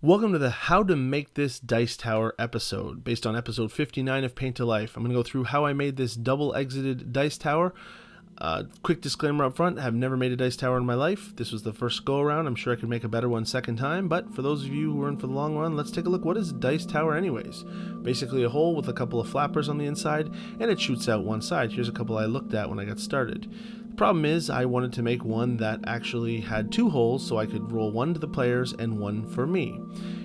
Welcome to the How to Make This Dice Tower episode, based on episode 59 of Paint to Life. I'm going to go through how I made this double-exited dice tower. Quick disclaimer up front, I've never made a dice tower in my life. This was the first go-around. I'm sure I could make a better one second time, but for those of you who are in for the long run, let's take a look. What is a dice tower anyways? Basically a hole with a couple of flappers on the inside, and it shoots out one side. Here's a couple I looked at when I got started. The problem is I wanted to make one that actually had two holes so I could roll one to the players and one for me.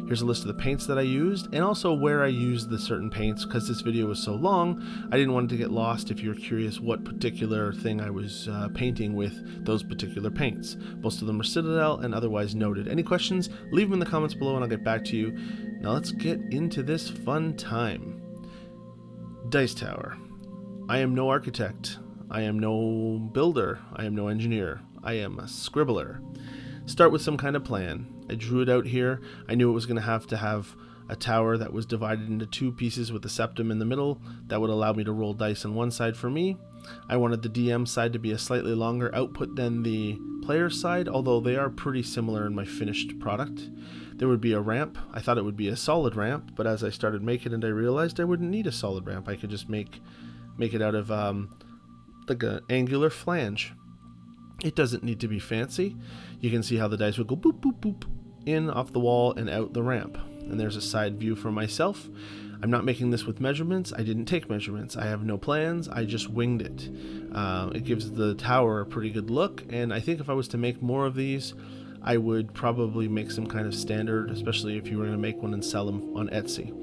Here's a list of the paints that I used and also where I used the certain paints. Because this video was so long, I didn't want it to get lost if you're curious what particular thing I was painting with those particular paints. Most of them are Citadel and otherwise noted. Any questions? Leave them in the comments below and I'll get back to you. Now let's get into this fun time. Dice Tower. I am no architect. I am no builder. I am no engineer. I am a scribbler. Start with some kind of plan. I drew it out here. I knew it was going to have a tower that was divided into two pieces with a septum in the middle that would allow me to roll dice on one side for me. I wanted the DM side to be a slightly longer output than the player side, although they are pretty similar in my finished product. There would be a ramp. I thought it would be a solid ramp, but as I started making it, I realized I wouldn't need a solid ramp. I could just make it out of like an angular flange. It doesn't need to be fancy. You can see how the dice would go boop, boop, boop, in off the wall and out the ramp. And there's a side view for myself. I'm not making this with measurements. I didn't take measurements. I have no plans. I just winged it. It gives the tower a pretty good look, and I think if I was to make more of these, I would probably make some kind of standard, especially if you were going to make one and sell them on Etsy.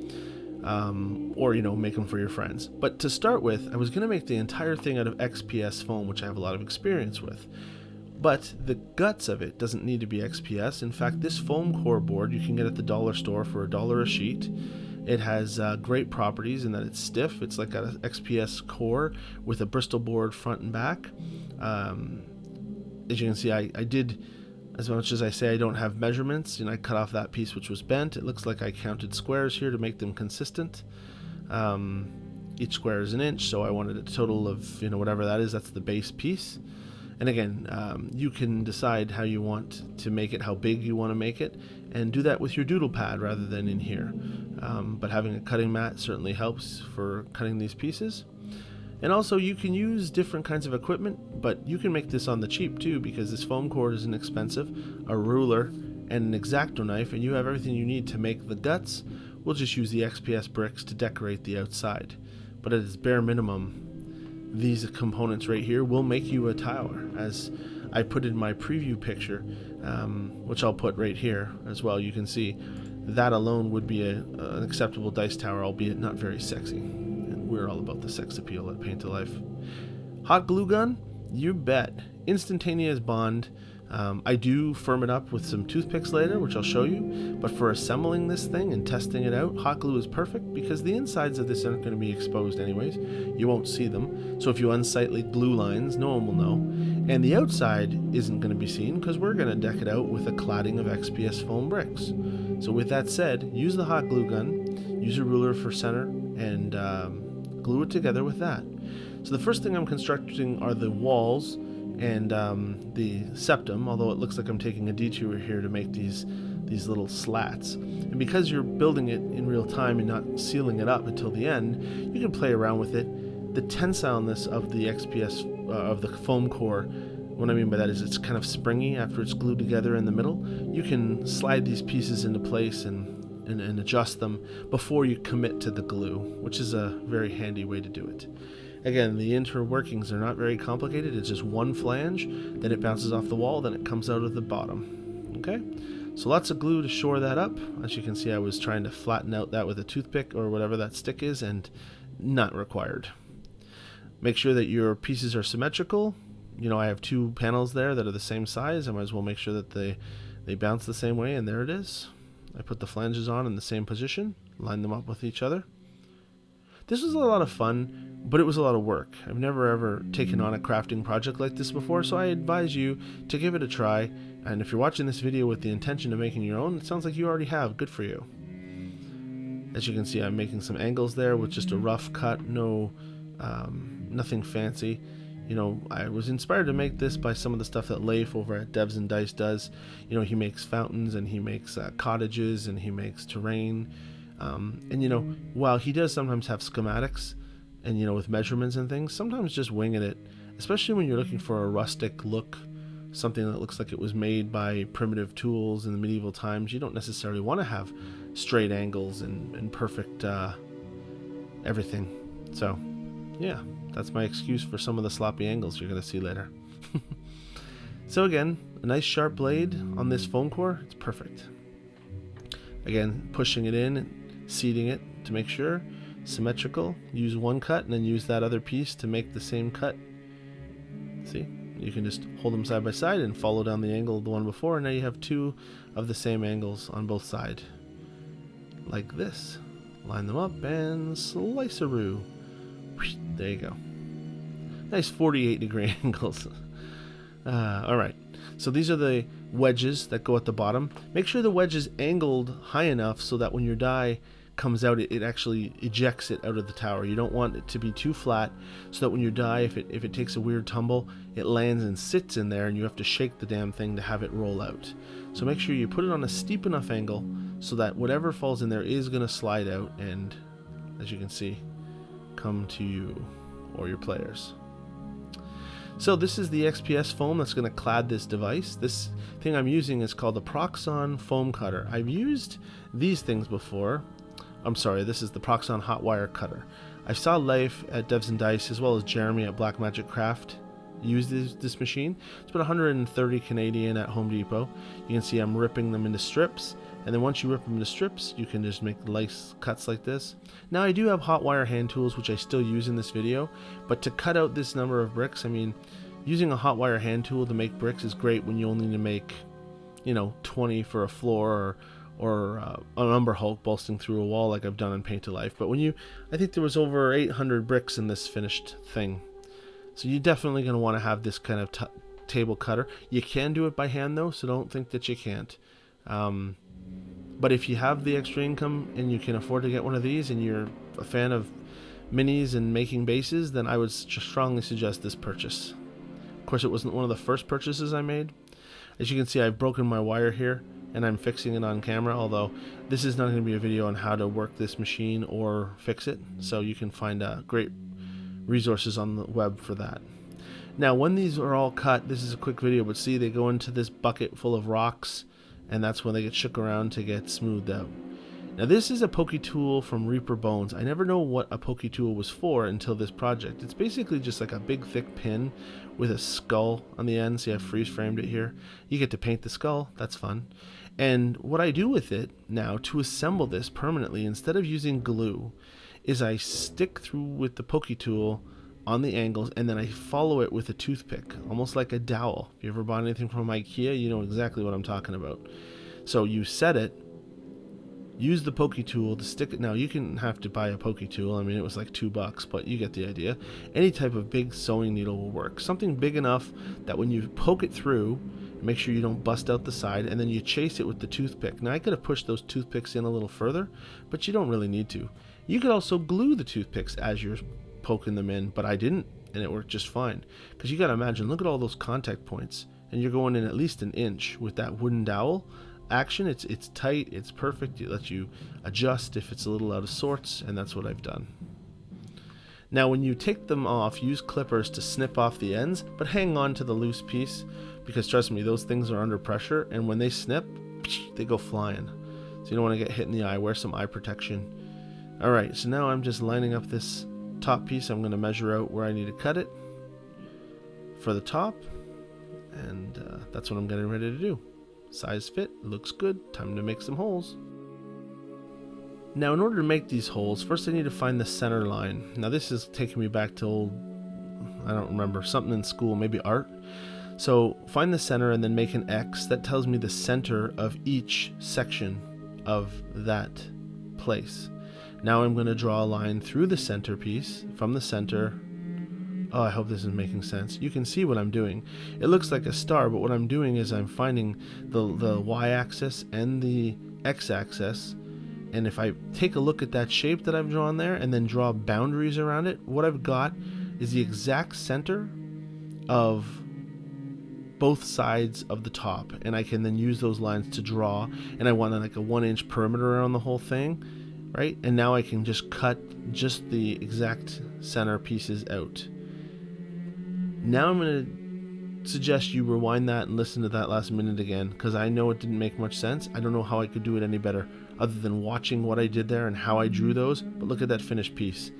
Or, make them for your friends. But to start with, I was going to make the entire thing out of XPS foam, which I have a lot of experience with. But the guts of it doesn't need to be XPS. In fact, this foam core board you can get at the dollar store for $1 a sheet. It has great properties in that it's stiff. It's like an XPS core with a Bristol board front and back. As you can see, I did, as much as I say I don't have measurements, I cut off that piece which was bent. It looks like I counted squares here to make them consistent. Each square is an inch, so I wanted a total of, whatever that is, that's the base piece. And again, you can decide how you want to make it, how big you want to make it, and do that with your doodle pad rather than in here. But having a cutting mat certainly helps for cutting these pieces. And also you can use different kinds of equipment, but you can make this on the cheap too, because this foam core is inexpensive, a ruler, and an X-Acto knife, and you have everything you need to make the guts. We'll just use the XPS bricks to decorate the outside. But at its bare minimum, these components right here will make you a tower, as I put in my preview picture, which I'll put right here as well. You can see that alone would be an acceptable dice tower, albeit not very sexy. And we're all about the sex appeal at Paint to Life. Hot glue gun? You bet. Instantaneous bond. I do firm it up with some toothpicks later, which I'll show you, but for assembling this thing and testing it out, hot glue is perfect because the insides of this aren't going to be exposed anyways. You won't see them, so if you unsightly glue lines, no one will know. And the outside isn't going to be seen because we're going to deck it out with a cladding of XPS foam bricks. So with that said, use the hot glue gun, use a ruler for center, and glue it together with that. So the first thing I'm constructing are the walls and the septum, although it looks like I'm taking a detour here to make these little slats. And because you're building it in real time and not sealing it up until the end, you can play around with it. The tensileness of the XPS, of the foam core, what I mean by that is it's kind of springy after it's glued together in the middle. You can slide these pieces into place and adjust them before you commit to the glue, which is a very handy way to do it. Again, the interworkings are not very complicated. It's just one flange, then it bounces off the wall, then it comes out of the bottom. Okay? So lots of glue to shore that up. As you can see, I was trying to flatten out that with a toothpick or whatever that stick is, and not required. Make sure that your pieces are symmetrical. I have two panels there that are the same size. I might as well make sure that they bounce the same way, and there it is. I put the flanges on in the same position, line them up with each other. This was a lot of fun, but it was a lot of work. I've never ever taken on a crafting project like this before, so I advise you to give it a try. And if you're watching this video with the intention of making your own, it sounds like you already have. Good for you. As you can see, I'm making some angles there with just a rough cut, nothing fancy. You know, I was inspired to make this by some of the stuff that Leif over at Devs and Dice does. You know, he makes fountains, and he makes cottages, and he makes terrain. And, you know, while he does sometimes have schematics and, you know, with measurements and things, sometimes just winging it, especially when you're looking for a rustic look, something that looks like it was made by primitive tools in the medieval times. You don't necessarily want to have straight angles and perfect everything. So, yeah, that's my excuse for some of the sloppy angles you're going to see later. So again, a nice sharp blade on this foam core. It's perfect. Again, pushing it in and seating it to make sure. Symmetrical. Use one cut and then use that other piece to make the same cut. See? You can just hold them side by side and follow down the angle of the one before, and now you have two of the same angles on both sides. Like this. Line them up and slice-a-roo. There you go. Nice 48-degree angles. Alright, so these are the wedges that go at the bottom. Make sure the wedge is angled high enough so that when your die comes out, it actually ejects it out of the tower. You don't want it to be too flat, so that when you die, if it takes a weird tumble, it lands and sits in there, and you have to shake the damn thing to have it roll out. So make sure you put it on a steep enough angle so that whatever falls in there is going to slide out and, as you can see, come to you or your players. So this is the XPS foam that's going to clad this device. This thing I'm using is called the PROXXON foam cutter. I've used these things before. I'm sorry, this is the PROXXON hot wire cutter. I saw Leif at Devs and Dice, as well as Jeremy at Black Magic Craft, use this machine. It's about 130 Canadian at Home Depot. You can see I'm ripping them into strips, and then once you rip them into strips, you can just make nice cuts like this. Now I do have hot wire hand tools, which I still use in this video, but to cut out this number of bricks, I mean, using a hot wire hand tool to make bricks is great when you only need to make, you know, 20 for a floor, or an Umber Hulk busting through a wall like I've done in Paint to Life. But when I think there was over 800 bricks in this finished thing. So you're definitely going to want to have this kind of table cutter. You can do it by hand though, so don't think that you can't. But if you have the extra income and you can afford to get one of these, and you're a fan of minis and making bases, then I would strongly suggest this purchase. Of course, it wasn't one of the first purchases I made. As you can see, I've broken my wire here, and I'm fixing it on camera, although this is not going to be a video on how to work this machine or fix it, so you can find great resources on the web for that. Now, when these are all cut, this is a quick video, but see, they go into this bucket full of rocks, and that's when they get shook around to get smoothed out. Now, this is a pokey tool from Reaper Bones. I never know what a pokey tool was for until this project. It's basically just like a big thick pin with a skull on the end. See, I freeze framed it here. You get to paint the skull. That's fun. And what I do with it now to assemble this permanently, instead of using glue, is I stick through with the pokey tool on the angles, and then I follow it with a toothpick, almost like a dowel. If you ever bought anything from IKEA, you know exactly what I'm talking about. So you set it, use the pokey tool to stick it. Now, you can have to buy a pokey tool. I mean, it was like $2, but you get the idea. Any type of big sewing needle will work. Something big enough that when you poke it through, make sure you don't bust out the side, and then you chase it with the toothpick. Now, I could have pushed those toothpicks in a little further, but you don't really need to. You could also glue the toothpicks as you're poking them in, but I didn't, and it worked just fine. Because you got to imagine, look at all those contact points, and you're going in at least an inch with that wooden dowel action. It's tight, it's perfect. It lets you adjust if it's a little out of sorts, and that's what I've done. Now, when you take them off, use clippers to snip off the ends, but hang on to the loose piece, because trust me, those things are under pressure, and when they snip, they go flying. So you don't want to get hit in the eye. Wear some eye protection. Alright, so now I'm just lining up this top piece. I'm going to measure out where I need to cut it for the top, and that's what I'm getting ready to do. Size fit, looks good, time to make some holes. Now, in order to make these holes, first I need to find the center line. Now, this is taking me back to old, I don't remember, something in school, maybe art. So find the center and then make an X. That tells me the center of each section of that place. Now I'm going to draw a line through the center piece, from the center. Oh, I hope this is making sense. You can see what I'm doing. It looks like a star, but what I'm doing is I'm finding the y-axis and the x-axis, and if I take a look at that shape that I've drawn there and then draw boundaries around it, what I've got is the exact center of both sides of the top, and I can then use those lines to draw, and I want like a 1-inch perimeter around the whole thing, right? And now I can just cut just the exact center pieces out. Now I'm going to suggest you rewind that and listen to that last minute again, because I know it didn't make much sense. I don't know how I could do it any better other than watching what I did there and how I drew those, but look at that finished piece.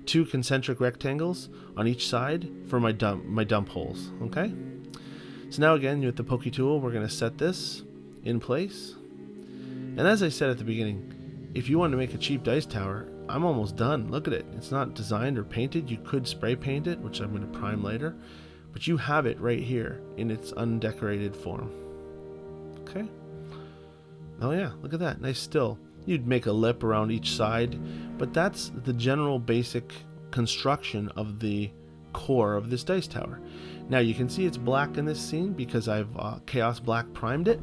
2 concentric rectangles on each side for my dump holes, okay? So now again, with the Pokey tool, we're going to set this in place. And as I said at the beginning, if you want to make a cheap dice tower, I'm almost done. Look at it. It's not designed or painted. You could spray paint it, which I'm going to prime later. But you have it right here in its undecorated form. Okay? Oh yeah, look at that. Nice still. You'd make a lip around each side, but that's the general basic construction of the core of this dice tower. Now you can see it's black in this scene because I've Chaos Black primed it,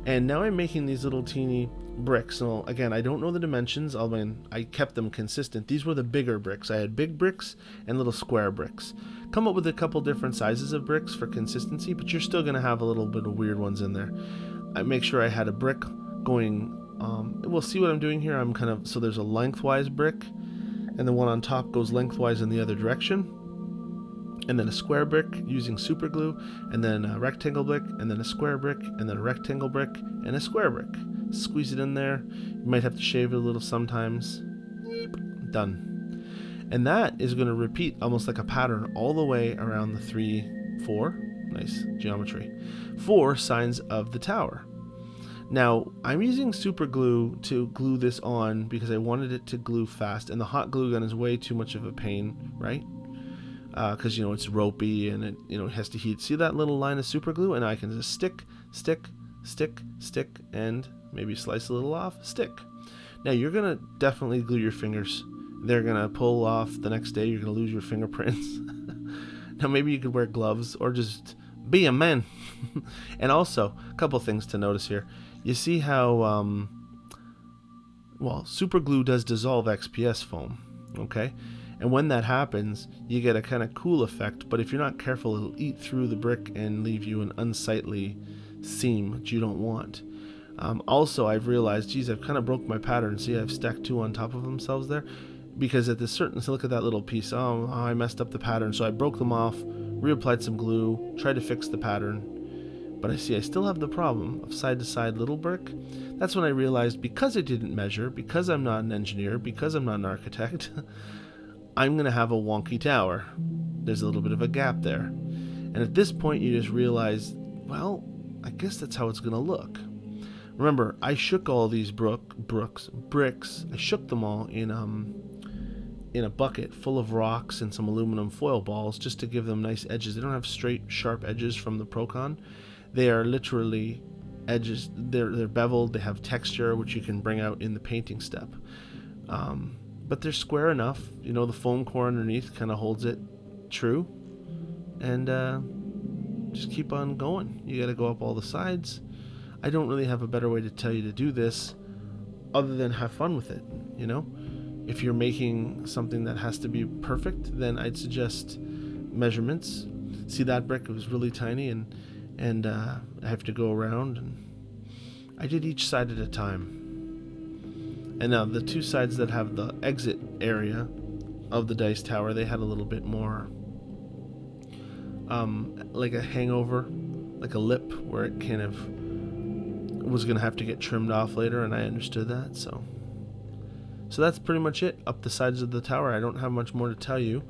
and now I'm making these little teeny bricks. So again, I don't know the dimensions, although I kept them consistent. These were the bigger bricks. I had big bricks and little square bricks. Come up with a couple different sizes of bricks for consistency, but you're still going to have a little bit of weird ones in there. I make sure I had a brick going, we'll see what I'm doing here. I'm kind of, so there's a lengthwise brick, and the one on top goes lengthwise in the other direction. And then a square brick using super glue, and then a rectangle brick, and then a square brick, and then a rectangle brick, and a square brick. Squeeze it in there. You might have to shave it a little sometimes. Done. And that is going to repeat almost like a pattern all the way around the 4, nice geometry, 4 sides of the tower. Now, I'm using super glue to glue this on because I wanted it to glue fast, and the hot glue gun is way too much of a pain, right? Because it's ropey and it has to heat. See that little line of super glue, and I can just stick, and maybe slice a little off, stick. Now you're gonna definitely glue your fingers. They're gonna pull off the next day. You're gonna lose your fingerprints. Now maybe you could wear gloves or just be a man. And also, a couple things to notice here. You see how super glue does dissolve XPS foam, okay? And when that happens, you get a kind of cool effect, but if you're not careful, it'll eat through the brick and leave you an unsightly seam that you don't want. Also, I've realized, geez, I've kind of broke my pattern. See, I've stacked 2 on top of themselves there, because at this certain, so look at that little piece. Oh, I messed up the pattern, so I broke them off, reapplied some glue, tried to fix the pattern, but I still have the problem of side-to-side little brick. That's when I realized, because I didn't measure, because I'm not an engineer, because I'm not an architect, I'm going to have a wonky tower. There's a little bit of a gap there. And at this point, you just realize, well, I guess that's how it's going to look. Remember, I shook all these bricks. I shook them all in a bucket full of rocks and some aluminum foil balls just to give them nice edges. They don't have straight, sharp edges from the PROXXON. They are literally edges. They're beveled. They have texture, which you can bring out in the painting step. But they're square enough. The foam core underneath kind of holds it true. And just keep on going. You got to go up all the sides. I don't really have a better way to tell you to do this other than have fun with it, If you're making something that has to be perfect, then I'd suggest measurements. See that brick? It was really tiny, and I have to go around, and I did each side at a time. And now the 2 sides that have the exit area of the dice tower, they had a little bit more like a hangover, like a lip where it kind of was going to have to get trimmed off later, and I understood that. So that's pretty much it up the sides of the tower. I don't have much more to tell you.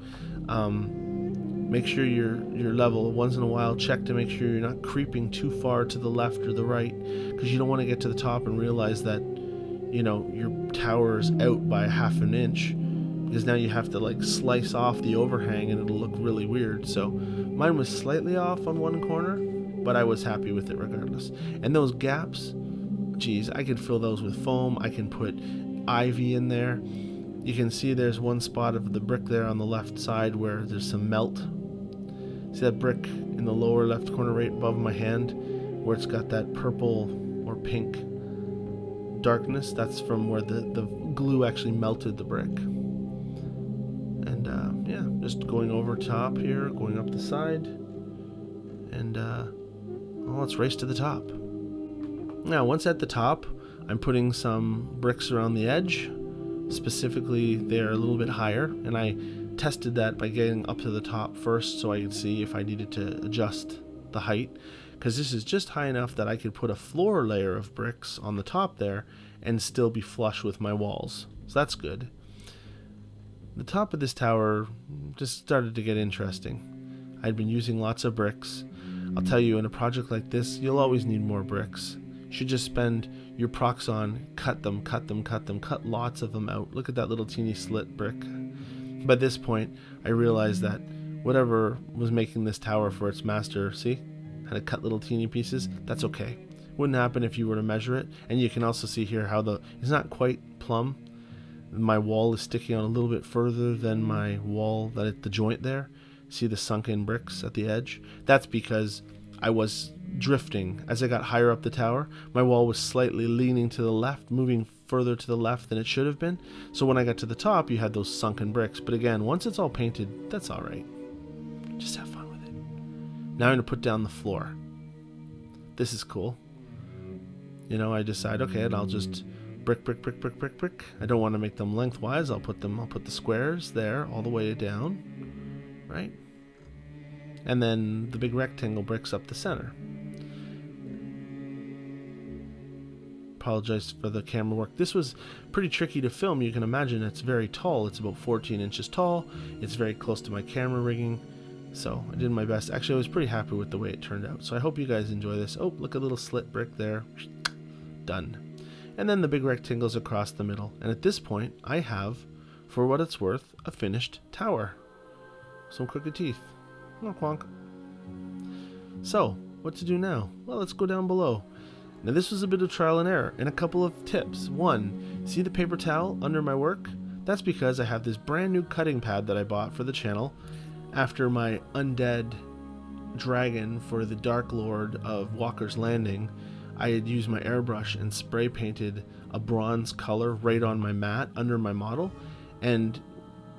Make sure you're level. Once in a while, check to make sure you're not creeping too far to the left or the right, because you don't want to get to the top and realize that your tower is out by 1/2 inch, because now you have to slice off the overhang and it'll look really weird. So mine was slightly off on one corner, but I was happy with it regardless. And those gaps, geez, I can fill those with foam. I can put ivy in there. You can see there's one spot of the brick there on the left side where there's some melt. See that brick in the lower left corner right above my hand where it's got that purple or pink darkness? That's from where the glue actually melted the brick. And just going over top here, going up the side. and well, let's race to the top. Now, once at the top, I'm putting some bricks around the edge. Specifically, they're a little bit higher, and I tested that by getting up to the top first so I could see if I needed to adjust the height, because this is just high enough that I could put a floor layer of bricks on the top there and still be flush with my walls. So that's good. The top of this tower just started to get interesting. I'd been using lots of bricks. I'll tell you, in a project like this, you'll always need more bricks. You should just spend your PROXXON, cut lots of them out. Look at that little teeny slit brick. By this point, I realized that whatever was making this tower for its master, see, had to cut little teeny pieces. That's okay. Wouldn't happen if you were to measure it. And you can also see here how it's not quite plumb. My wall is sticking out a little bit further than my wall that at the joint there. See the sunken bricks at the edge? That's because I was drifting. As I got higher up the tower, my wall was slightly leaning to the left, moving further to the left than it should have been. So when I got to the top, you had those sunken bricks. But again, once it's all painted, that's all right. Just have fun with it. Now I'm going to put down the floor. This is cool. You know, I decide, okay, and I'll just brick. I don't want to make them lengthwise. I'll put the squares there all the way down, right? And then the big rectangle bricks up the center. Apologize for the camera work. This was pretty tricky to film. You can imagine it's very tall. It's about 14 inches tall. It's very close to my camera rigging. So I did my best. Actually, I was pretty happy with the way it turned out. So I hope you guys enjoy this. Oh, look, a little slit brick there. Done. And then the big rectangles across the middle. And at this point, I have, for what it's worth, a finished tower. Some crooked teeth. Wonk wonk. So, what to do now? Well, let's go down below. Now, this was a bit of trial and error, and a couple of tips. One, see the paper towel under my work? That's because I have this brand new cutting pad that I bought for the channel after my undead dragon for the Dark Lord of Walker's Landing. I had used my airbrush and spray painted a bronze color right on my mat under my model, and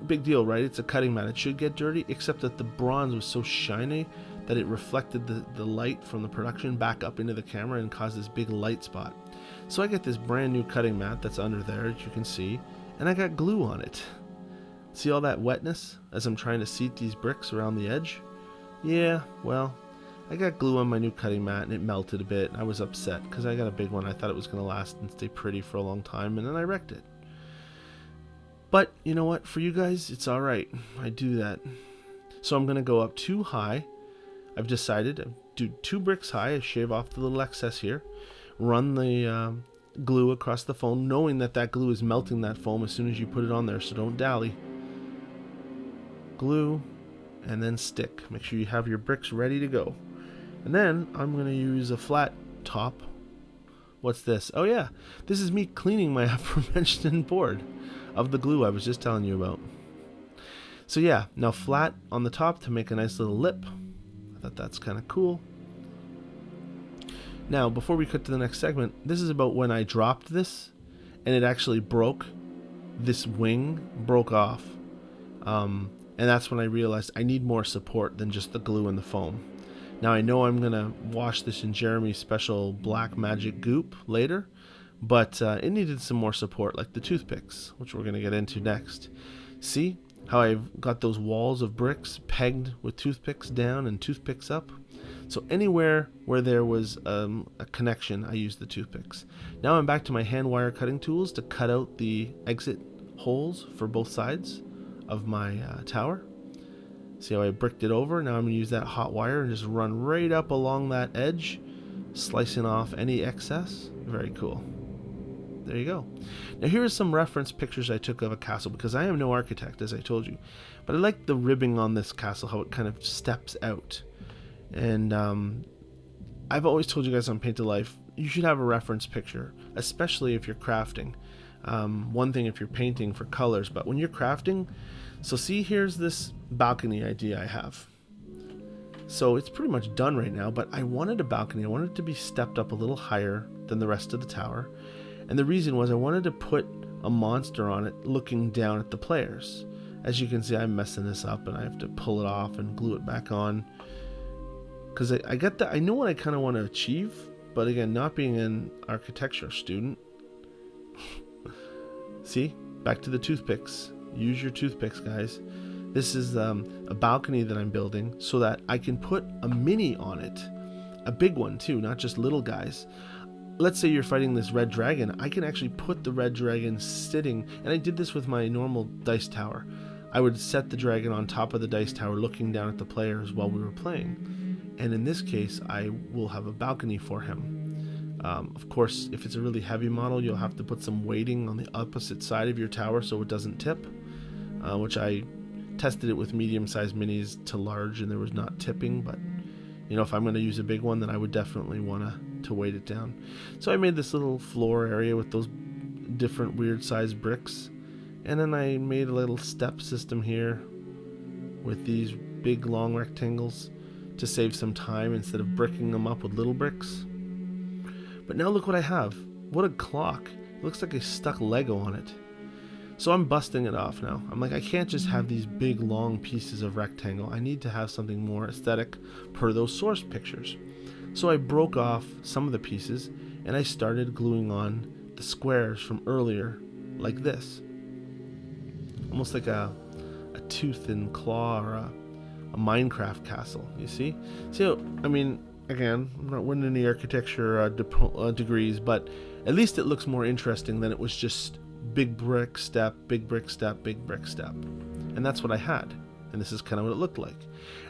big deal, right? It's a cutting mat. It should get dirty, except that the bronze was so shiny that it reflected the light from the production back up into the camera and caused this big light spot. So I get this brand new cutting mat that's under there, as you can see, and I got glue on it. See all that wetness as I'm trying to seat these bricks around the edge? Yeah, well, I got glue on my new cutting mat and it melted a bit. I was upset because I got a big one. I thought it was going to last and stay pretty for a long time, and then I wrecked it. But you know what? For you guys, it's all right. I do that. So I'm going to go up too high. I've decided to do 2 bricks high. I shave off the little excess here. Run the glue across the foam, knowing that that glue is melting that foam as soon as you put it on there, so don't dally. Glue, and then stick. Make sure you have your bricks ready to go. And then I'm going to use a flat top. What's this? Oh yeah, this is me cleaning my aforementioned board of the glue I was just telling you about. So yeah, now flat on the top to make a nice little lip. I thought that's kind of cool. Now, before we cut to the next segment, this is about when I dropped this and it actually broke. This wing broke off. And that's when I realized I need more support than just the glue and the foam. Now, I know I'm going to wash this in Jeremy's special black magic goop later, but it needed some more support, like the toothpicks, which we're going to get into next. See how I've got those walls of bricks pegged with toothpicks down and toothpicks up? So anywhere where there was a connection, I used the toothpicks. Now I'm back to my hand wire cutting tools to cut out the exit holes for both sides of my tower. See how I bricked it over? Now I'm going to use that hot wire and just run right up along that edge, slicing off any excess. Very cool. There you go. Now here are some reference pictures I took of a castle, because I am no architect, as I told you. But I like the ribbing on this castle, how it kind of steps out. And I've always told you guys on Paint to Life, you should have a reference picture, especially if you're crafting. One thing if you're painting for colors, but when you're crafting, so see, here's this balcony idea I have. So it's pretty much done right now, but I wanted a balcony. I wanted it to be stepped up a little higher than the rest of the tower. And the reason was I wanted to put a monster on it looking down at the players. As you can see, I'm messing this up and I have to pull it off and glue it back on. because I get that. I know what I kind of want to achieve, but again, not being an architecture student. See, back to the toothpicks. Use your toothpicks, guys. This is a balcony that I'm building so that I can put a mini on it, a big one too, not just little guys. Let's say you're fighting this red dragon. I can actually put the red dragon sitting, and I did this with my normal dice tower. I would set the dragon on top of the dice tower looking down at the players while we were playing. And in this case, I will have a balcony for him. Of course, if it's a really heavy model, you'll have to put some weighting on the opposite side of your tower so it doesn't tip, which I tested it with medium-sized minis to large and there was not tipping, but you know, if I'm going to use a big one, then I would definitely want to weight it down. So I made this little floor area with those different weird sized bricks, and then I made a little step system here with these big long rectangles to save some time instead of bricking them up with little bricks. But now look what I have. What a clock. It looks like I stuck Lego on it. So I'm busting it off now. I'm like, I can't just have these big long pieces of rectangle. I need to have something more aesthetic per those source pictures. So I broke off some of the pieces and I started gluing on the squares from earlier like this. Almost like a tooth and claw or a Minecraft castle, you see? So, I mean, again, I'm not winning any architecture degrees, but at least it looks more interesting than it was just big brick step, big brick step, big brick step. And that's what I had. And this is kind of what it looked like.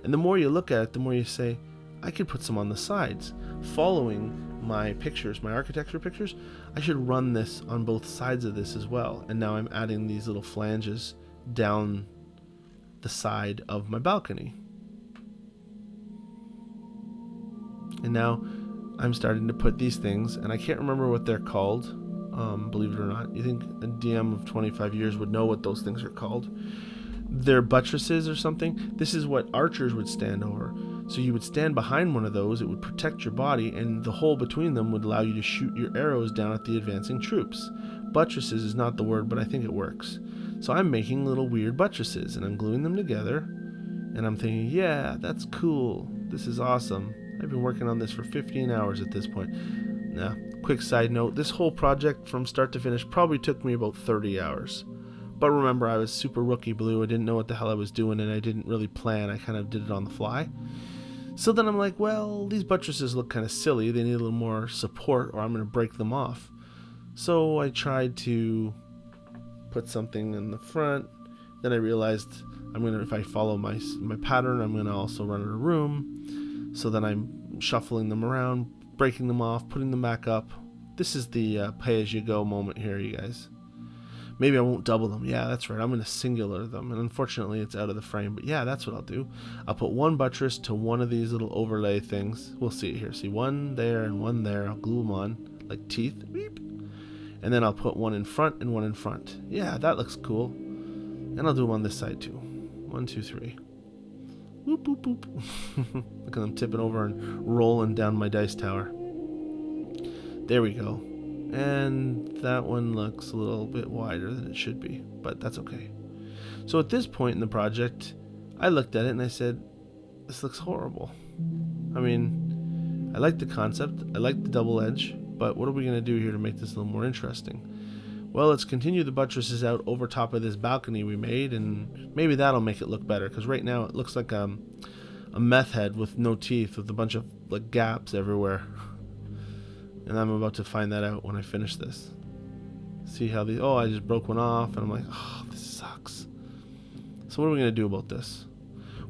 And the more you look at it, the more you say, I could put some on the sides. Following my pictures, my architecture pictures, I should run this on both sides of this as well. And now I'm adding these little flanges down the side of my balcony. And now I'm starting to put these things, and I can't remember what they're called, believe it or not. You think a DM of 25 years would know what those things are called? They're buttresses or something. This is what archers would stand over. So you would stand behind one of those, it would protect your body, and the hole between them would allow you to shoot your arrows down at the advancing troops. Buttresses is not the word, but I think it works. So I'm making little weird buttresses, and I'm gluing them together, and I'm thinking, yeah, that's cool. This is awesome. I've been working on this for 15 hours at this point. Now, quick side note, this whole project from start to finish probably took me about 30 hours. But remember, I was super rookie blue. I didn't know what the hell I was doing, and I didn't really plan. I kind of did it on the fly. So then I'm like, well, these buttresses look kind of silly. They need a little more support, or I'm going to break them off. So I tried to put something in the front. Then I realized if I follow my pattern, I'm going to also run out of room. So then I'm shuffling them around, breaking them off, putting them back up. This is the pay-as-you-go moment here, you guys. Maybe I won't double them. Yeah, that's right. I'm going to singular them. And unfortunately, it's out of the frame. But yeah, that's what I'll do. I'll put one buttress to one of these little overlay things. We'll see it here. See, one there and one there. I'll glue them on like teeth. Beep. And then I'll put one in front and one in front. Yeah, that looks cool. And I'll do them on this side too. 1, 2, 3. Whoop, whoop, whoop. Look at them tipping over and rolling down my dice tower. There we go. And that one looks a little bit wider than it should be, but that's okay. So at this point in the project, I looked at it and I said, this looks horrible. I mean, I like the concept, I like the double edge, but what are we going to do here to make this a little more interesting? Well, let's continue the buttresses out over top of this balcony we made, and maybe that'll make it look better, because right now it looks like a meth head with no teeth, with a bunch of like gaps everywhere. And I'm about to find that out when I finish this. See how these, I just broke one off, and I'm like, oh, this sucks. So what are we going to do about this?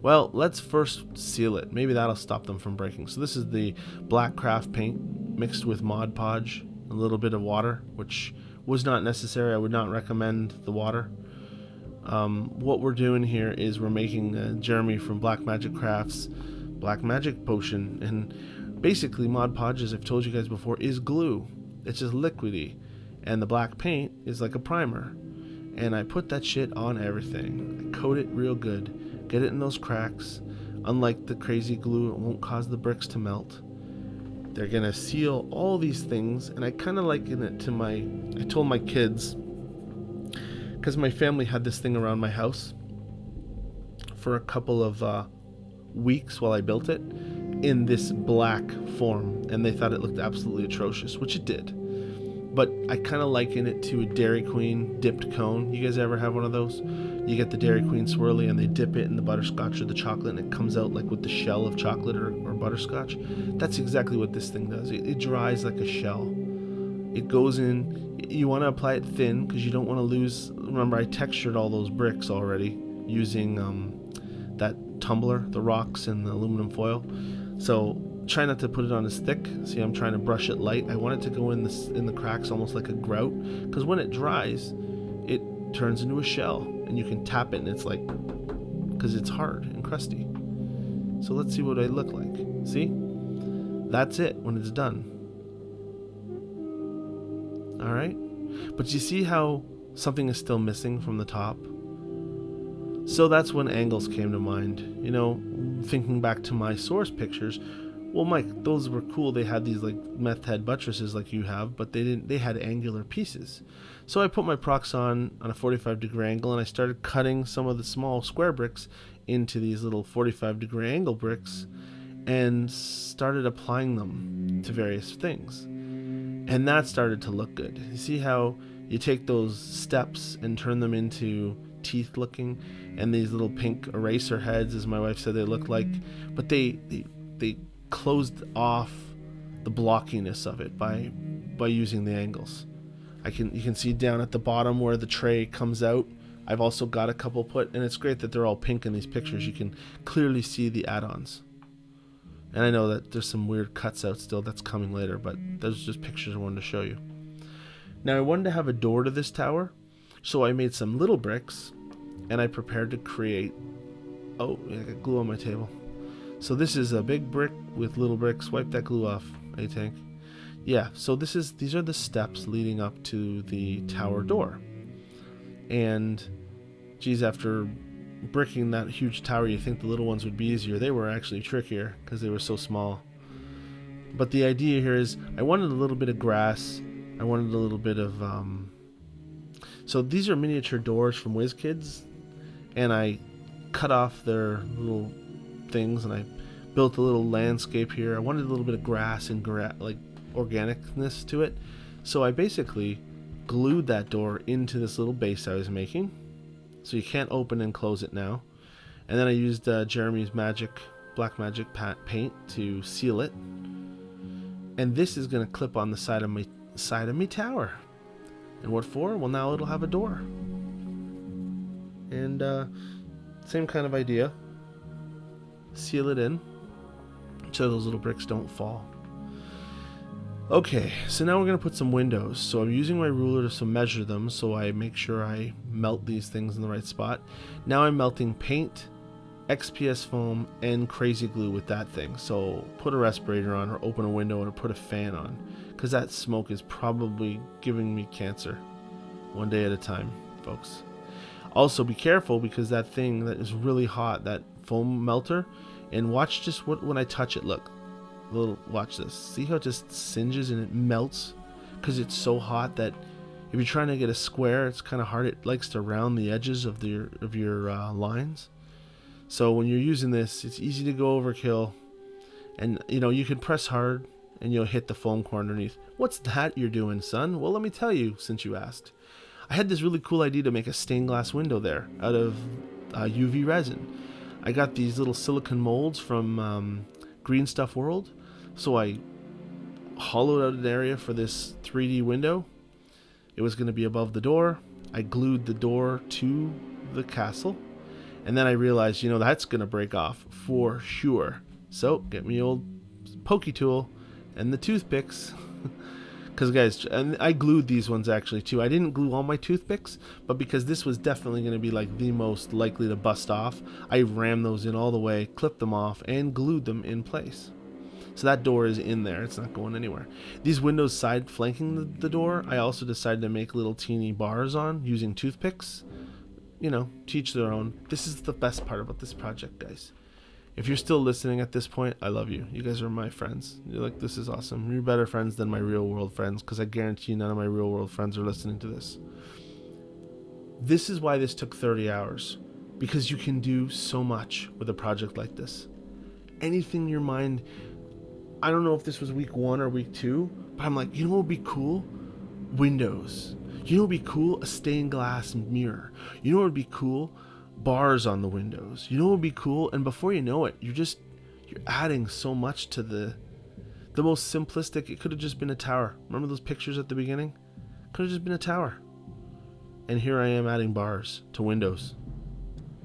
Well, let's first seal it. Maybe that'll stop them from breaking. So this is the black craft paint mixed with Mod Podge, a little bit of water, which was not necessary. I would not recommend the water. What we're doing here is we're making Jeremy from Black Magic Crafts Black Magic Potion, and basically Mod Podge, as I've told you guys before, is glue. It's just liquidy, and the black paint is like a primer, and I put that shit on everything. I coat it real good, get it in those cracks. Unlike the crazy glue, it won't cause the bricks to melt. They're gonna seal all these things, and I kind of liken it to I told my kids, because my family had this thing around my house for a couple of weeks while I built it, in this black form, and they thought it looked absolutely atrocious, which it did. But I kind of liken it to a Dairy Queen dipped cone. You guys ever have one of those? You get the Dairy Queen swirly and they dip it in the butterscotch or the chocolate, and it comes out like with the shell of chocolate or butterscotch. That's exactly what this thing does. It dries like a shell. It goes in. You want to apply it thin because you don't want to lose. Remember, I textured all those bricks already using that tumbler, the rocks, and the aluminum foil. So try not to put it on as thick. See, I'm trying to brush it light. I want it to go in the cracks almost like a grout, because when it dries, it turns into a shell, and you can tap it, and it's like, because it's hard and crusty. So let's see what I look like. See? That's it when it's done. All right? But you see how something is still missing from the top? So that's when angles came to mind. You know, thinking back to my source pictures, well, Mike, those were cool. They had these like meth head buttresses like you have, but they had angular pieces. So I put my PROXXON on a 45-degree angle, and I started cutting some of the small square bricks into these little 45-degree angle bricks and started applying them to various things. And that started to look good. You see how you take those steps and turn them into teeth looking, and these little pink eraser heads, as my wife said they look like, but they closed off the blockiness of it by using the angles. You can see down at the bottom where the tray comes out. I've also got a couple put, and it's great that they're all pink in these pictures. You can clearly see the add-ons. And I know that there's some weird cuts out still. That's coming later, but those are just pictures I wanted to show you. Now I wanted to have a door to this tower, so I made some little bricks, and I prepared to create... Oh, I got glue on my table. So this is a big brick with little bricks. Wipe that glue off, Atank. Yeah, so these are the steps leading up to the tower door. And, geez, after bricking that huge tower, you think the little ones would be easier. They were actually trickier because they were so small. But the idea here is I wanted a little bit of grass. I wanted a little bit of... So these are miniature doors from WizKids, and I cut off their little things, and I built a little landscape here. I wanted a little bit of grass and like organicness to it, so I basically glued that door into this little base I was making, so you can't open and close it now. And then I used Jeremy's black magic paint to seal it, and this is going to clip on the side of my tower. And what for? Well, now it'll have a door. And same kind of idea. Seal it in so those little bricks don't fall. Okay, so now we're going to put some windows. So I'm using my ruler to measure them, so I make sure I melt these things in the right spot. Now I'm melting paint, XPS foam, and crazy glue with that thing. So put a respirator on, or open a window, or put a fan on, because that smoke is probably giving me cancer. One day at a time, folks. Also be careful, because that thing that is really hot, that foam melter, and watch just when I touch it, look. Watch this. See how it just singes and it melts? Because it's so hot that if you're trying to get a square, it's kind of hard. It likes to round the edges of your lines. So when you're using this, it's easy to go overkill. And you can press hard and you'll hit the foam core underneath. What's that you're doing, son? Well, let me tell you, since you asked. I had this really cool idea to make a stained glass window there out of UV resin. I got these little silicone molds from Green Stuff World. So I hollowed out an area for this 3D window. It was going to be above the door. I glued the door to the castle. And then I realized, that's going to break off for sure. So get me old pokey tool and the toothpicks. Because guys, and I glued these ones actually too. I didn't glue all my toothpicks, but because this was definitely going to be like the most likely to bust off, I rammed those in all the way, clipped them off, and glued them in place. So that door is in there. It's not going anywhere. These windows side flanking the door, I also decided to make little teeny bars on using toothpicks. To each their own. This is the best part about this project, guys. If you're still listening at this point, I love you. You guys are my friends. You're like, this is awesome. You're better friends than my real world friends, because I guarantee you none of my real world friends are listening to this. This is why this took 30 hours, because you can do so much with a project like this. anything in your mind. I don't know if this was week 1 or week 2, but I'm like, you know what would be cool? Windows. You know what would be cool? A stained glass mirror. You know what would be cool? Bars on the windows. You know what would be cool? And before you know it, you're adding so much to the most simplistic. It could have just been a tower. Remember those pictures at the beginning? Could have just been a tower. And here I am adding bars to windows.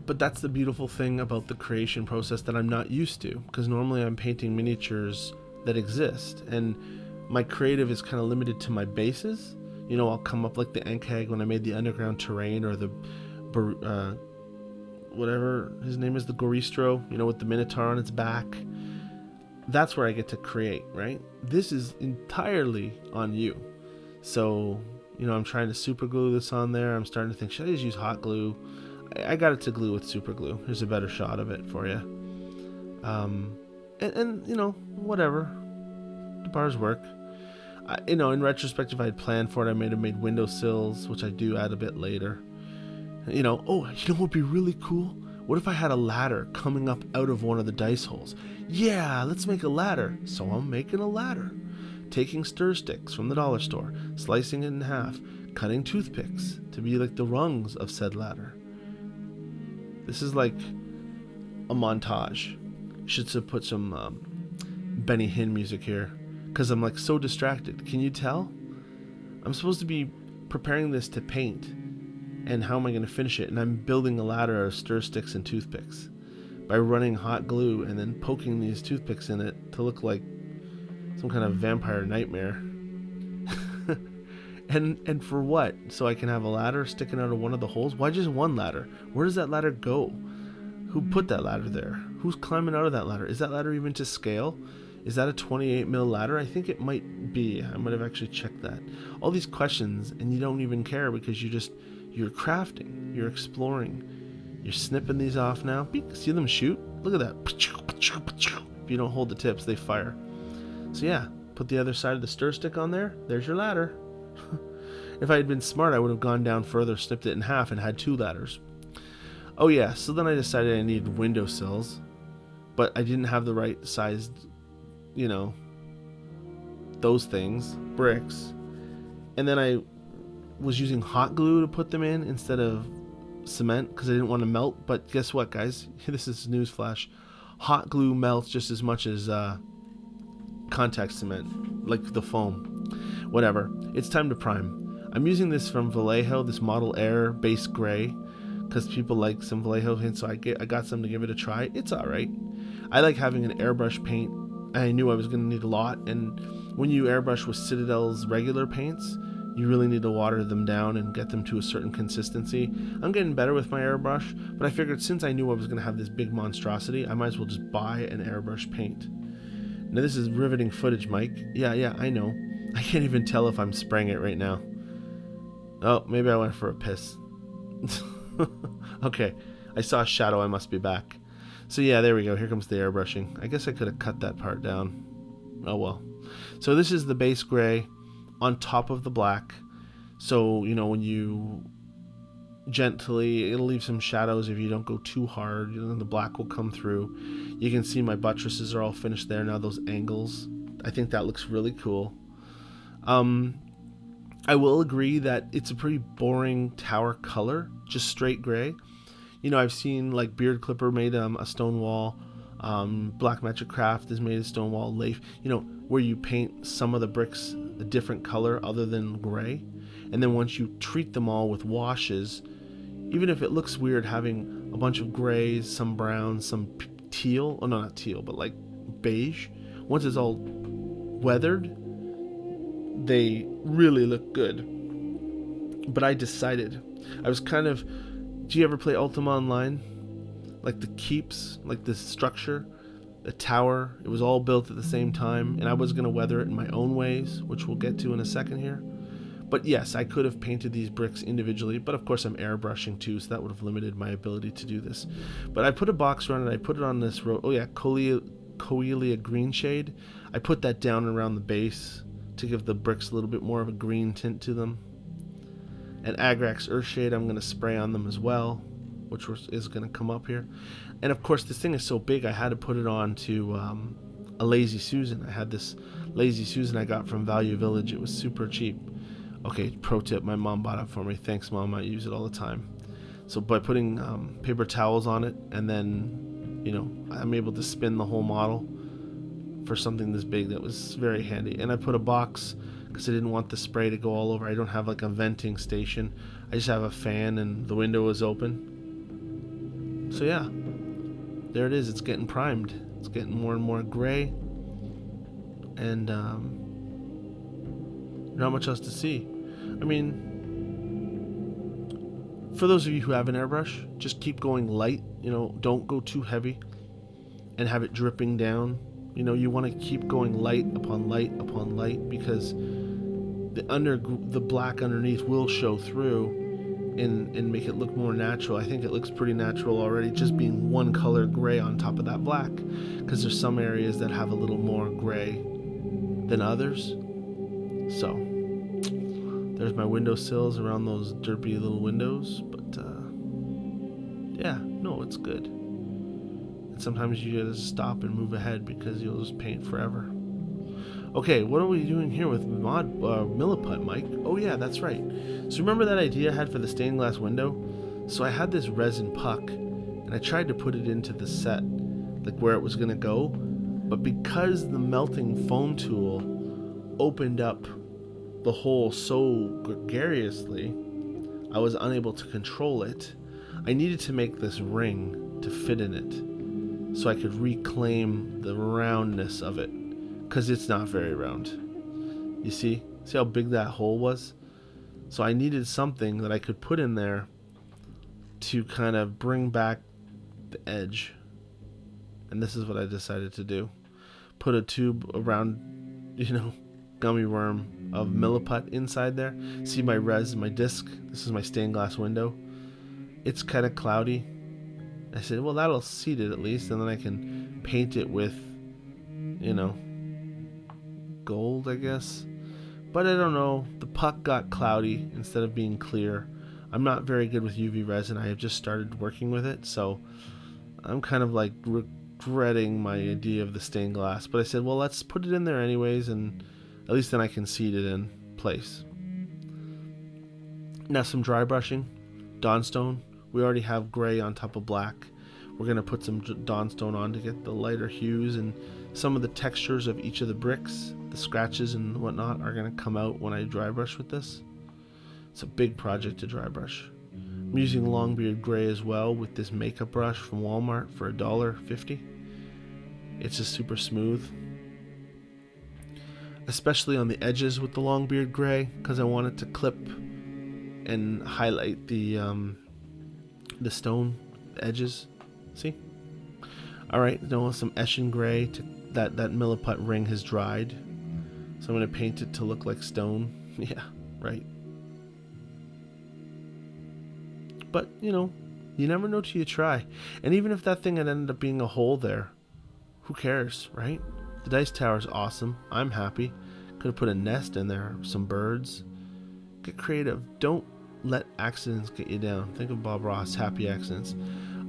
But that's the beautiful thing about the creation process that I'm not used to, because normally I'm painting miniatures that exist, and my creative is kind of limited to my bases. You know, I'll come up like the Ankeg when I made the underground terrain, or the whatever his name is, the Goristro, you know, with the Minotaur on its back. That's where I get to create, right? This is entirely on you. So, you know, I'm trying to super glue this on there. I'm starting to think, should I just use hot glue? I got it to glue with super glue. Here's a better shot of it for you. And you know, whatever. The bars work. You know, in retrospect, if I had planned for it, I might have made windowsills, which I do add a bit later. You know, oh, you know what would be really cool? What if I had a ladder coming up out of one of the dice holes? Yeah, let's make a ladder. So I'm making a ladder. Taking stir sticks from the dollar store, slicing it in half, cutting toothpicks to be like the rungs of said ladder. This is like a montage. Should have put some Benny Hinn music here, because I'm like so distracted. Can you tell? I'm supposed to be preparing this to paint, and how am I going to finish it? And I'm building a ladder of stir sticks and toothpicks by running hot glue and then poking these toothpicks in it to look like some kind of vampire nightmare. And for what? So I can have a ladder sticking out of one of the holes? Why just one ladder? Where does that ladder go? Who put that ladder there? Who's climbing out of that ladder? Is that ladder even to scale? Is that a 28 mil ladder? I think it might be. I might have actually checked that. All these questions, and you don't even care, because you're crafting, you're exploring, you're snipping these off now. See them shoot? Look at that. If you don't hold the tips, they fire. So yeah, put the other side of the stir stick on there. There's your ladder. If I had been smart, I would have gone down further, snipped it in half, and had 2 ladders. Oh yeah, so then I decided I needed windowsills, but I didn't have the right sized, you know, those things, bricks. And then I was using hot glue to put them in instead of cement, because I didn't want to melt. But guess what, guys? This is newsflash. Hot glue melts just as much as contact cement, like the foam. Whatever. It's time to prime. I'm using this from Vallejo, this Model Air base gray, because people like some Vallejo hints, so I got some to give it a try. It's alright. I like having an airbrush paint. I knew I was going to need a lot, and when you airbrush with Citadel's regular paints, you really need to water them down and get them to a certain consistency. I'm getting better with my airbrush, but I figured since I knew I was going to have this big monstrosity, I might as well just buy an airbrush paint. Now this is riveting footage, Mike. Yeah, I know. I can't even tell if I'm spraying it right now. Oh, maybe I went for a piss. Okay, I saw a shadow, I must be back. So yeah, there we go, here comes the airbrushing. I guess I could have cut that part down. Oh well. So this is the base gray on top of the black. So, you know, when you gently, it'll leave some shadows if you don't go too hard. You know, the black will come through. You can see my buttresses are all finished there now, those angles. I think that looks really cool. I will agree that it's a pretty boring tower color, just straight gray. You know, I've seen like Beard Clipper made a stone wall. Black Metric Craft has made a stone wall. Leif, you know, where you paint some of the bricks a different color other than gray. And then once you treat them all with washes, even if it looks weird having a bunch of grays, some browns, some teal, oh no, not teal, but like beige, once it's all weathered, they really look good. But I decided, I was kind of, do you ever play Ultima Online? Like the keeps, like this structure, the tower, it was all built at the same time, and I was going to weather it in my own ways, which we'll get to in a second here. But yes, I could have painted these bricks individually, but of course I'm airbrushing too, so that would have limited my ability to do this. But I put a box around it, I put it on this row, oh yeah, COELIA GREENSHADE. I put that down around the base to give the bricks a little bit more of a green tint to them. And Agrax Earthshade I'm going to spray on them as well, which is going to come up here. And of course, this thing is so big, I had to put it on to a Lazy Susan. I had this Lazy Susan I got from Value Village. It was super cheap. Okay, pro tip, my mom bought it for me. Thanks, Mom. I use it all the time. So by putting paper towels on it, and then, you know, I'm able to spin the whole model for something this big. That was very handy. And I put a box because I didn't want the spray to go all over. I don't have like a venting station. I just have a fan and the window is open. So yeah, there it is. It's getting primed. It's getting more and more gray. And not much else to see. I mean, for those of you who have an airbrush, just keep going light. You know, don't go too heavy and have it dripping down. You know, you want to keep going light upon light upon light, because the black underneath will show through and make it look more natural. I think it looks pretty natural already, just being one color gray on top of that black, because there's some areas that have a little more gray than others. So there's my windowsills around those derpy little windows, but yeah, no, it's good. And sometimes you gotta stop and move ahead because you'll just paint forever. Okay, what are we doing here with Milliput, Mike? Oh yeah, that's right. So remember that idea I had for the stained glass window? So I had this resin puck, and I tried to put it into the set, like where it was gonna go, but because the melting foam tool opened up the hole so gregariously, I was unable to control it. I needed to make this ring to fit in it so I could reclaim the roundness of it, because it's not very round. You see how big that hole was? So I needed something that I could put in there to kind of bring back the edge, and this is what I decided to do. Put a tube around, you know, gummy worm of Milliput inside there. See my disc? This is my stained glass window. It's kind of cloudy. I said, well, that'll seat it at least, and then I can paint it with, you know, gold, I guess. But I don't know. The puck got cloudy instead of being clear. I'm not very good with UV resin. I have just started working with it, so I'm kind of like regretting my idea of the stained glass. But I said, well, let's put it in there anyways, and at least then I can seat it in place. Now some dry brushing. Dawnstone. We already have gray on top of black. We're going to put some Dawnstone on to get the lighter hues, and some of the textures of each of the bricks, the scratches and whatnot, are going to come out when I dry brush with this. It's a big project to dry brush. I'm using Longbeard gray as well with this makeup brush from Walmart for $1.50. It's just super smooth, especially on the edges with the Longbeard gray, because I want it to clip and highlight the stone edges. See? Alright, now some Eshin gray. That Milliput ring has dried, so I'm going to paint it to look like stone. Yeah, right. But, you know, you never know till you try. And even if that thing had ended up being a hole there, who cares, right? The dice tower is awesome. I'm happy. Could have put a nest in there, some birds. Get creative. Don't let accidents get you down. Think of Bob Ross, happy accidents.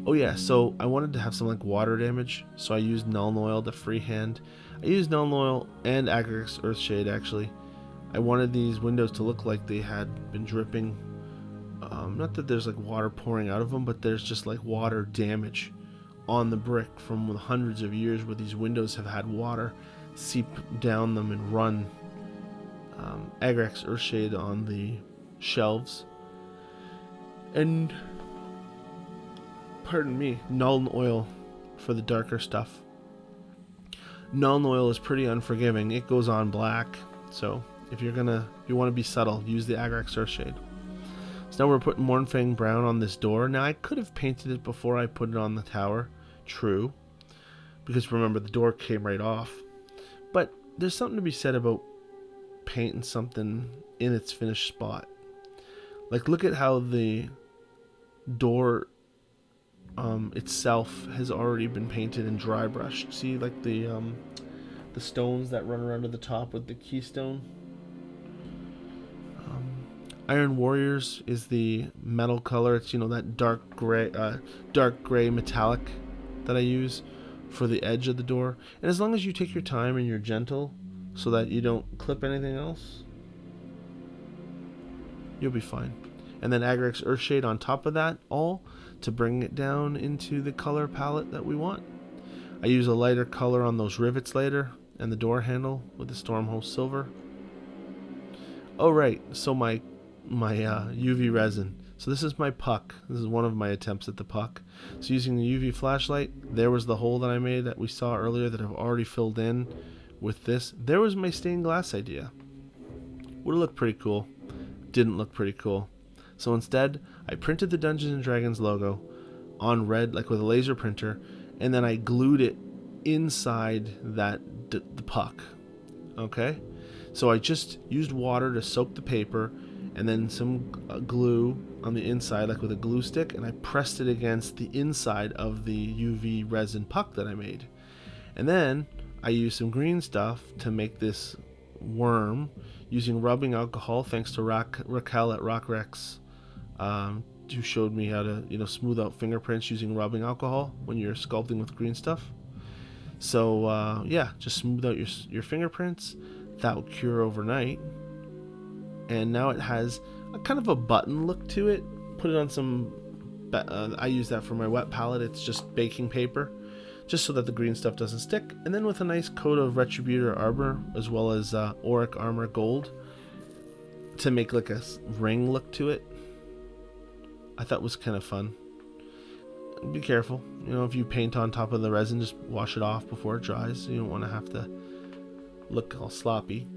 Oh yeah, so I wanted to have some like water damage, so I used Null Oil to freehand. I used Null Oil and Agaric's Earthshade actually. I wanted these windows to look like they had been dripping. Not that there's like water pouring out of them, but there's just like water damage on the brick from hundreds of years where these windows have had water seep down them and run. Agaric's Earthshade on the shelves. And pardon me, Null Oil for the darker stuff. Null Oil is pretty unforgiving. It goes on black. So if you want to be subtle, use the Agaric's Earthshade. So now we're putting MOURNFANG brown on this door. Now I could have painted it before I put it on the tower. True. Because remember, the door came right off. But there's something to be said about painting something in its finished spot. Like, look at how the door itself has already been painted and dry brushed. See, like the stones that run around to the top with the keystone. Iron Warriors is the metal color. It's, you know, that dark gray metallic that I use for the edge of the door. And as long as you take your time and you're gentle so that you don't clip anything else, you'll be fine. And then Agrex Earthshade on top of that, all to bring it down into the color palette that we want. I use a lighter color on those rivets later and the door handle with the Stormhost Silver. Oh right, so my UV resin. So this is my puck. This is one of my attempts at the puck. So using the UV flashlight, there was the hole that I made that we saw earlier that I've already filled in with this. There was my stained glass idea. Would have looked pretty cool. Didn't look pretty cool. So instead, I printed the Dungeons and Dragons logo on red, like with a laser printer, and then I glued it inside the puck. Okay? So I just used water to soak the paper, and then some glue on the inside, like with a glue stick, and I pressed it against the inside of the UV resin puck that I made. And then I used some green stuff to make this worm using rubbing alcohol, thanks to Raquel at RockRex, who showed me how to, you know, smooth out fingerprints using rubbing alcohol when you're sculpting with green stuff. So yeah, just smooth out your fingerprints. That will cure overnight. And now it has a kind of a button look to it. Put it on some, I use that for my wet palette. It's just baking paper, just so that the green stuff doesn't stick. And then with a nice coat of Retributor armor, as well as AURIC armor gold, to make like a ring look to it. I thought was kind of fun. Be careful, you know, if you paint on top of the resin, just wash it off before it dries. You don't want to have to look all sloppy.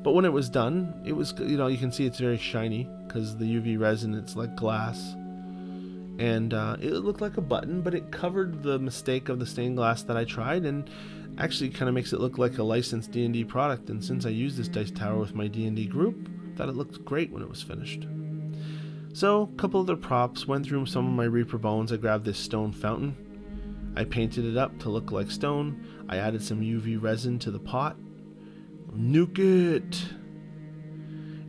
But when it was done, it was, you know, you can see it's very shiny because the UV resin, it's like glass. And it looked like a button, but it covered the mistake of the stained glass that I tried, and actually kind of makes it look like a licensed D&D product. And since I used this dice tower with my D&D group, I thought it looked great when it was finished. So a couple other props, went through some of my Reaper bones. I grabbed this stone fountain. I painted it up to look like stone. I added some UV resin to the pot. Nuke it!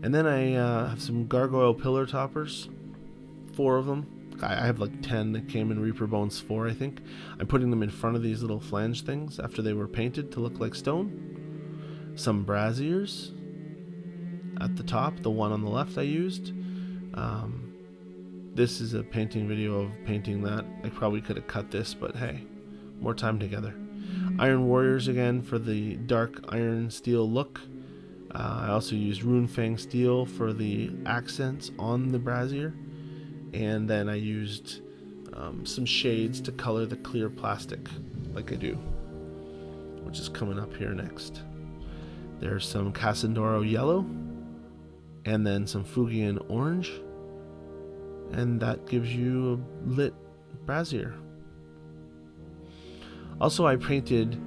And then I have some gargoyle pillar toppers. 4 of them. I have like 10 that came in Reaper Bones 4, I think. I'm putting them in front of these little flange things after they were painted to look like stone. Some braziers at the top, the one on the left I used. This is a painting video of painting that. I probably could have cut this, but hey, more time together. Iron Warriors again for the dark iron steel look. I also used RUNEFANG steel for the accents on the brazier. And then I used some shades to color the clear plastic like I do, which is coming up here next. There's some CASANDORA yellow and then some FUEGAN orange, and that gives you a lit brazier. Also, I painted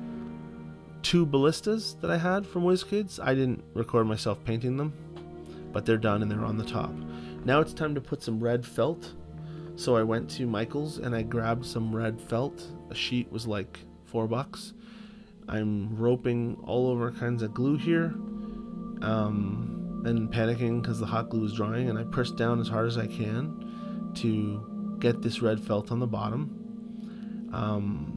2 ballistas that I had from WizKids. I didn't record myself painting them, but they're done and they're on the top. Now it's time to put some red felt. So I went to Michael's and I grabbed some red felt. A sheet was like $4. I'm roping all over kinds of glue here, and panicking because the hot glue is drying, and I pressed down as hard as I can to get this red felt on the bottom.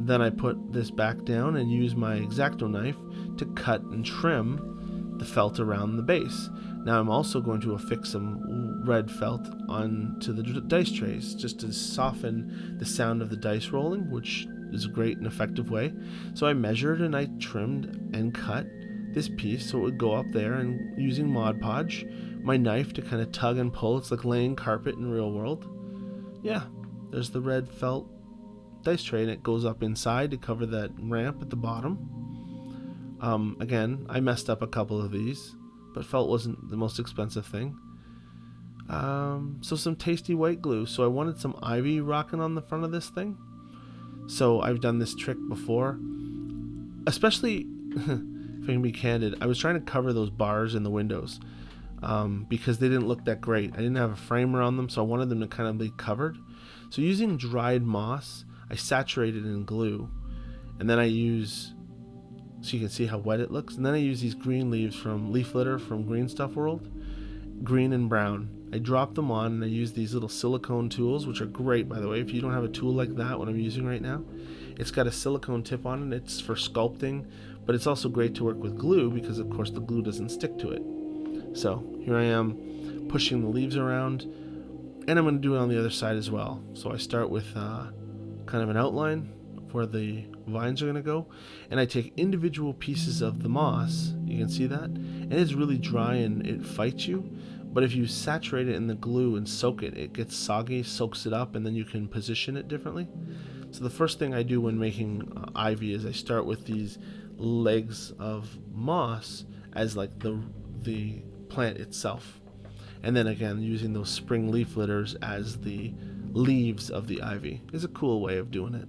Then I put this back down and use my X-Acto knife to cut and trim the felt around the base. Now I'm also going to affix some red felt onto the dice trays just to soften the sound of the dice rolling, which is a great and effective way. So I measured and I trimmed and cut this piece so it would go up there, and using Mod Podge, my knife to kind of tug and pull. It's like laying carpet in real world. Yeah, there's the red felt dice tray, and it goes up inside to cover that ramp at the bottom. Again, I messed up a couple of these, but felt wasn't the most expensive thing. So some tasty white glue. So I wanted some ivy rocking on the front of this thing. So I've done this trick before, especially if I can be candid. I was trying to cover those bars in the windows because they didn't look that great. I didn't have a frame around them, so I wanted them to kind of be covered. So using dried moss, I saturated in glue, and then I use, so you can see how wet it looks, and then I use these green leaves from leaf litter from Green Stuff World, green and brown. I drop them on, and I use these little silicone tools, which are great, by the way. If you don't have a tool like that, what I'm using right now, it's got a silicone tip on it. It's for sculpting, but it's also great to work with glue because, of course, the glue doesn't stick to it. So here I am pushing the leaves around, and I'm going to do it on the other side as well. So I start with kind of an outline of where the vines are going to go, and I take individual pieces of the moss. You can see that, and it's really dry and it fights you. But if you saturate it in the glue and soak it, it gets soggy, soaks it up, and then you can position it differently. So the first thing I do when making ivy is I start with these legs of moss as like the plant itself. And then again, using those spring leaf litters as the leaves of the ivy is a cool way of doing it.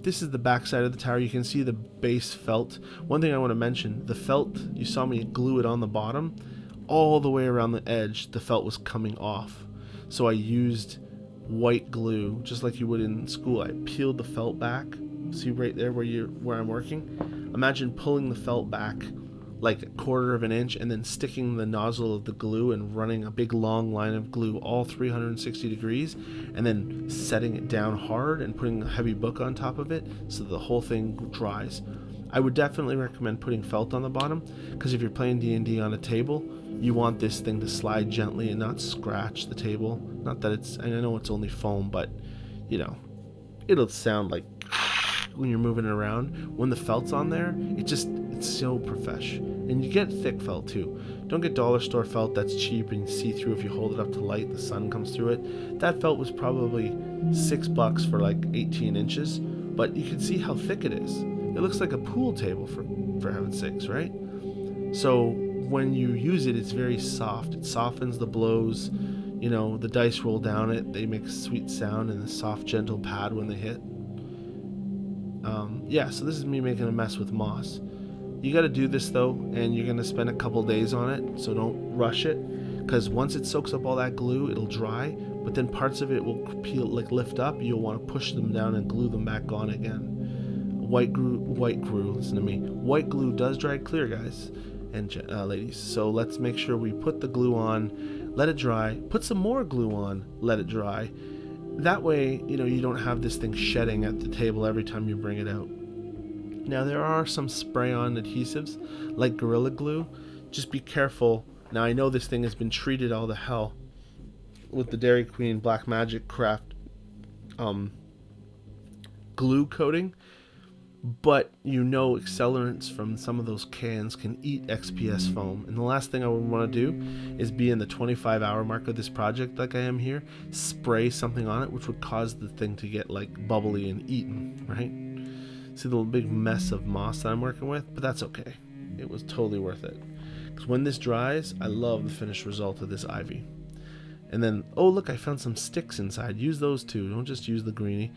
This is the back side of the tower. You can see the base felt. One thing I want to mention, the felt, you saw me glue it on the bottom. All the way around the edge, the felt was coming off. So I used white glue, just like you would in school. I peeled the felt back. See right there where I'm working? Imagine pulling the felt back like 1/4 of an inch and then sticking the nozzle of the glue and running a big long line of glue all 360 degrees and then setting it down hard and putting a heavy book on top of it so the whole thing dries. I would definitely recommend putting felt on the bottom, because if you're playing D&D on a table, you want this thing to slide gently and not scratch the table. Not that it's, I know it's only foam, but you know, it'll sound like when you're moving it around. When the felt's on there, it's so profesh. And you get thick felt too. Don't get dollar store felt that's cheap and see through. If you hold it up to light, the sun comes through it. That felt was probably $6 for like 18 inches, but you can see how thick it is. It looks like a pool table for heaven's sakes, right? So when you use it, it's very soft. It softens the blows. You know, the dice roll down it. They make a sweet sound and a soft, gentle pad when they hit. Yeah, so this is me making a mess with moss. You got to do this though, and you're going to spend a couple days on it, so don't rush it, because once it soaks up all that glue, it'll dry, but then parts of it will peel, like lift up. You'll want to push them down and glue them back on again. White glue, listen to me. White glue does dry clear, guys and ladies. So let's make sure we put the glue on, let it dry, put some more glue on, let it dry. That way, you know, you don't have this thing shedding at the table every time you bring it out. Now there are some spray-on adhesives like Gorilla Glue. Just be careful. Now I know this thing has been treated all to hell with the Dairy Queen Black Magic Craft glue coating, but you know accelerants from some of those cans can eat XPS foam, and the last thing I would want to do is be in the 25-hour mark of this project like I am here, spray something on it which would cause the thing to get like bubbly and eaten, right? See the little big mess of moss that I'm working with, but that's okay. It was totally worth it, because when this dries, I love the finished result of this ivy. And then, oh look, I found some sticks inside. Use those too. Don't just use the greenage.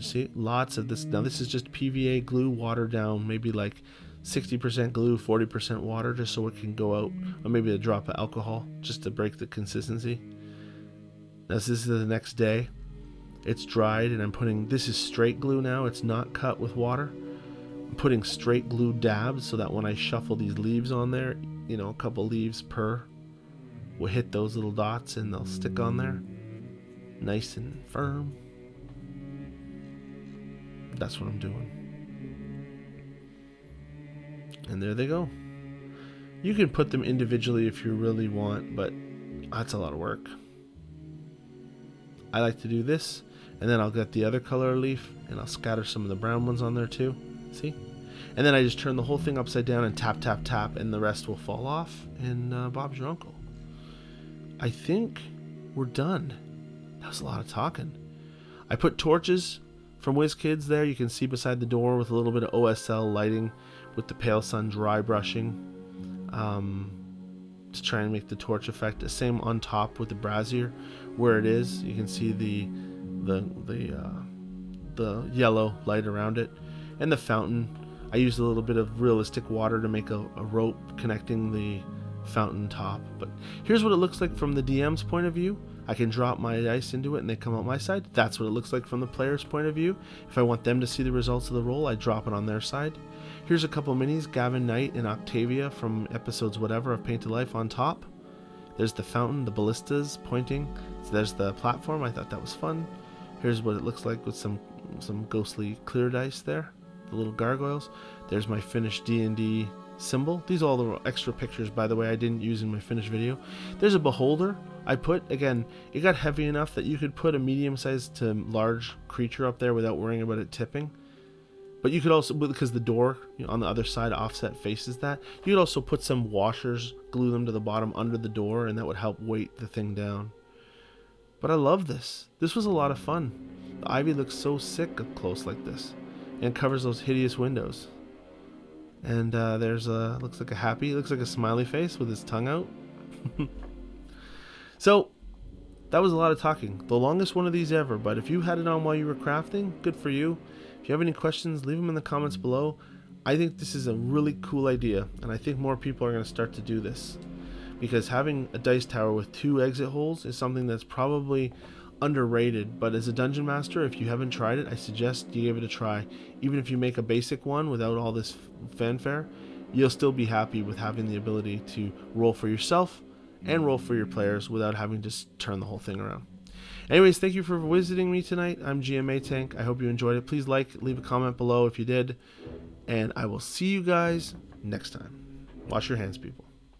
See, lots of this. Now this is just PVA glue watered down, maybe like 60% glue, 40% water, just so it can go out, or maybe a drop of alcohol just to break the consistency. Now this is the next day. It's dried, and I'm putting, this is straight glue now. It's not cut with water. I'm putting straight glue dabs so that when I shuffle these leaves on there, you know, a couple leaves per will hit those little dots and they'll stick on there nice and firm. That's what I'm doing. And there they go. You can put them individually if you really want, but that's a lot of work. I like to do this, and then I'll get the other color leaf and I'll scatter some of the brown ones on there too. See? And then I just turn the whole thing upside down and tap, tap, tap, and the rest will fall off, and Bob's your uncle. I think we're done. That was a lot of talking. I put torches from WizKids there. You can see beside the door with a little bit of OSL lighting with the PALESUN dry brushing to try and make the torch effect. The same on top with the brazier where it is. You can see the yellow light around it, and the fountain. I used a little bit of realistic water to make a rope connecting the fountain top. But here's what it looks like from the DM's point of view. I can drop my dice into it and they come out my side. That's what it looks like from the player's point of view. If I want them to see the results of the roll, I drop it on their side. Here's a couple minis, Gavin Knight and Octavia from episodes whatever of Paint to Life on top. There's the fountain, the ballistas pointing. So there's the platform. I thought that was fun. Here's what it looks like with some ghostly clear dice there. The little gargoyles. There's my finished D&D symbol. These are all the extra pictures, by the way, I didn't use in my finished video. There's a beholder. I put, again, it got heavy enough that you could put a medium-sized to large creature up there without worrying about it tipping. But you could also, because the door, you know, on the other side offset faces that, you could also put some washers, glue them to the bottom under the door, and that would help weight the thing down. But I love this. This was a lot of fun. The ivy looks so sick up close like this, and it covers those hideous windows. And there's a, looks like a happy, looks like a smiley face with his tongue out. So that was a lot of talking, the longest one of these ever. But if you had it on while you were crafting, good for you. If you have any questions, leave them in the comments below. I think this is a really cool idea, and I think more people are going to start to do this, because having a dice tower with 2 exit holes is something that's probably underrated. But as a dungeon master, if you haven't tried it, I suggest you give it a try. Even if you make a basic one without all this fanfare, you'll still be happy with having the ability to roll for yourself and roll for your players without having to turn the whole thing around. Anyways, thank you for visiting me tonight. I'm GM Atank. I hope you enjoyed it. Please leave a comment below if you did, and I will see you guys next time. Wash your hands, people.